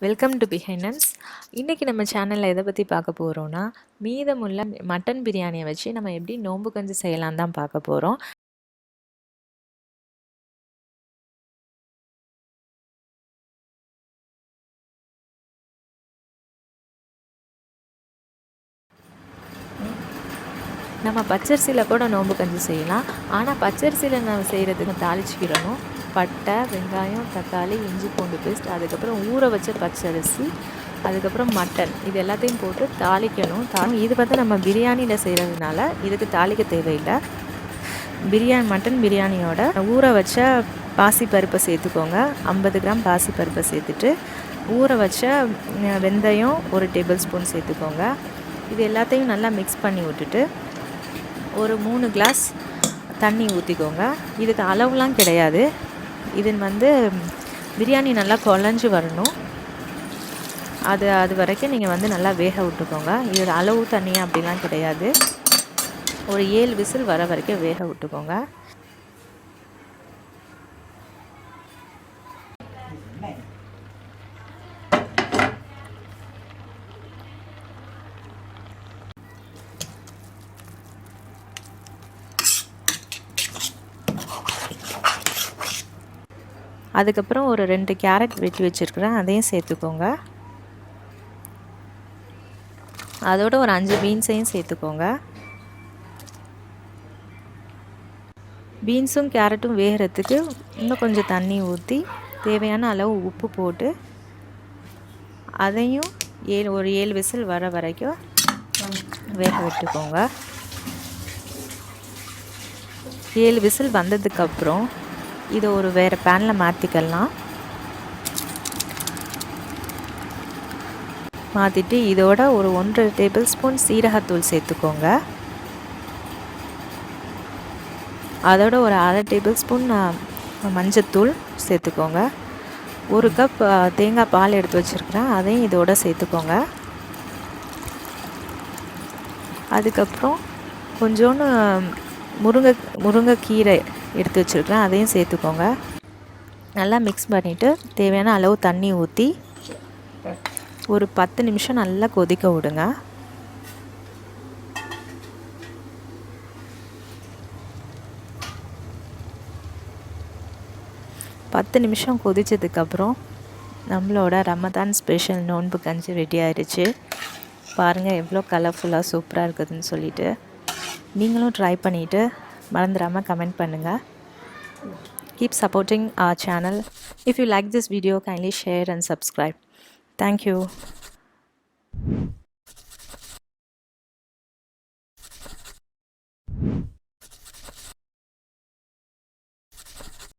Welcome to பிஹைண்டன்ஸ். இன்றைக்கி நம்ம சேனலில் எதை பற்றி பார்க்க போகிறோன்னா, மீதமுள்ள மட்டன் பிரியாணியை வச்சு நம்ம எப்படி நோம்பு கஞ்சி செய்யலாம் தான் பார்க்க போகிறோம். நம்ம பச்சரிசியில் கூட நோம்பு கஞ்சி செய்யலாம். ஆனால் பச்சரிசியில் நம்ம செய்கிறதுக்கு தாளிச்சிக்கிடணும். பட்டை, வெங்காயம், தக்காளி, இஞ்சி பூண்டு பேஸ்ட், அதுக்கப்புறம் ஊற வச்ச பச்சரிசி, அதுக்கப்புறம் மட்டன், இது எல்லாத்தையும் போட்டு தாளிக்கணும். இது வந்து நம்ம பிரியாணியில் செய்கிறதுனால இதுக்கு தாளிக்க தேவையில்லை. மட்டன் பிரியாணியோட ஊற வச்ச பாசிப்பருப்பை சேர்த்துக்கோங்க. 50 கிராம் பாசிப்பருப்பை சேர்த்துட்டு ஊற வச்ச வெந்தயம் 1 டேபிள் ஸ்பூன் சேர்த்துக்கோங்க. இது எல்லாத்தையும் நல்லா மிக்ஸ் பண்ணி விட்டுட்டு ஒரு 3 கிளாஸ் தண்ணி ஊற்றிக்கோங்க. இதுக்கு அளவுலாம் கிடையாது. இது வந்து பிரியாணி நல்லா குழஞ்சி வரணும். அது வரைக்கும் நீங்கள் வந்து நல்லா வேக விட்டுக்கோங்க. இது அளவு தண்ணியாக அப்படிலாம் கிடையாது. ஒரு 7 விசில் வர வரைக்கும் வேக விட்டுக்கோங்க. அதுக்கப்புறம் ஒரு 2 கேரட் வெட்டி வச்சுருக்கிறேன், அதையும் சேர்த்துக்கோங்க. அதோட ஒரு 5 பீன்ஸையும் சேர்த்துக்கோங்க. பீன்ஸும் கேரட்டும் வேகிறதுக்கு இன்னும் கொஞ்சம் தண்ணி ஊற்றி தேவையான அளவு உப்பு போட்டு அதையும் ஒரு 7 விசில் வர வரைக்கும் வேக விட்டுக்கோங்க. 7 விசில் வந்ததுக்கப்புறம் இதை ஒரு வேறு பேனில் மாற்றிக்கலாம். மாற்றிட்டு இதோட ஒரு 1.5 டேபிள் ஸ்பூன் சீரகத்தூள் சேர்த்துக்கோங்க. அதோட ஒரு 1/2 டேபிள் ஸ்பூன் மஞ்சத்தூள் சேர்த்துக்கோங்க. 1 கப் தேங்காய் பால் எடுத்து வச்சுருக்கிறேன், அதையும் இதோட சேர்த்துக்கோங்க. அதுக்கப்புறம் கொஞ்சோண்டு முருங்கைக்கீரை எடுத்து வச்சுருக்கிறேன், அதையும் சேர்த்துக்கோங்க. நல்லா மிக்ஸ் பண்ணிவிட்டு தேவையான அளவு தண்ணி ஊற்றி ஒரு 10 நிமிஷம் நல்லா கொதிக்க விடுங்க. பத்து நிமிஷம் கொதித்ததுக்கப்புறம் நம்மளோட ரமதான் ஸ்பெஷல் நோன்பு கஞ்சி ரெடி ஆயிடுச்சு. பாருங்கள் எவ்வளோ கலர்ஃபுல்லாக சூப்பராக இருக்குதுன்னு சொல்லிட்டு. நீங்களும் ட்ரை பண்ணிவிட்டு மறந்துடாமல் கமெண்ட் பண்ணுங்கள். Keep supporting our channel. If you like this video, kindly share and subscribe. Thank you.